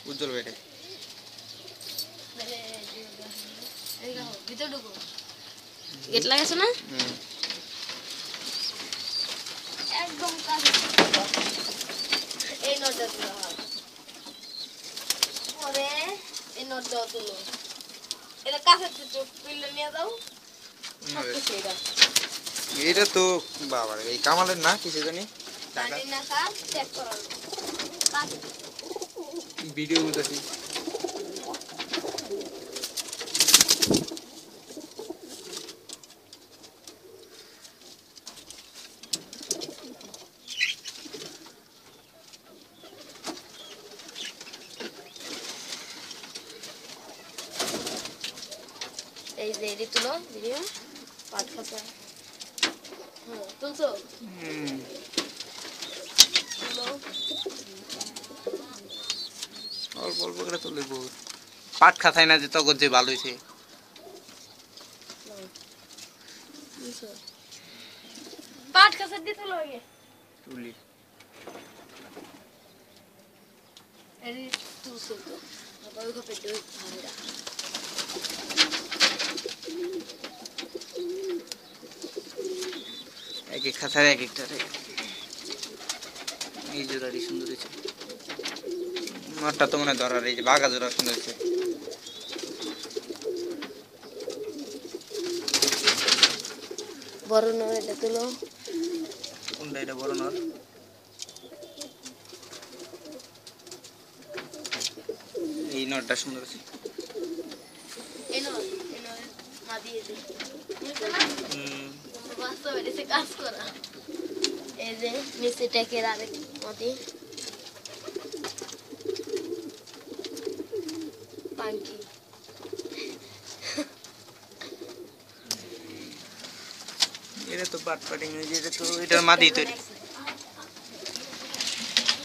উজ্জ্বল বেটে ভিতর ঢুকো গেট লাগাইছো না একদম কাছে এই নোটটা তুলো পরে এই নোটটা তুলো এটা কাছে চোখ পিলে নিয়ে দাও এটা তো বাবা এই কামালের না কিছু জানি জানি না কাজ চেক করার কাজ ভিডিও বুঝাছি এই যে এডি তুলো ভিডিও পাট খাতা তুলছো তুলো অল্প অল্প করে তুলে বহুত পাট খাতায় না যে তখন যে ভালো হয়েছে পাট খাতা দিয়ে তুলো আগে তুলি এডি তুলছো তো আবার ওই খাপে দুই ভাড়া এক এক খাতার এক একটা এই জোড়াটি সুন্দর হয়েছে মাঠটা তো মনে ধরার এই যে বাঘা জোড়া সুন্দর হয়েছে বড় নর এটা তুলো কোনটা এটা বড় নর এই নরটা সুন্দর হয়েছে এই নর মা দিয়ে দিই বাস্তবে এসে কাজ করা এই যে নিচে টেকের আরেক মতি পাঙ্কি এটা তো পাট পাটিং হয়েছে এটা তো এটার মাদি তৈরি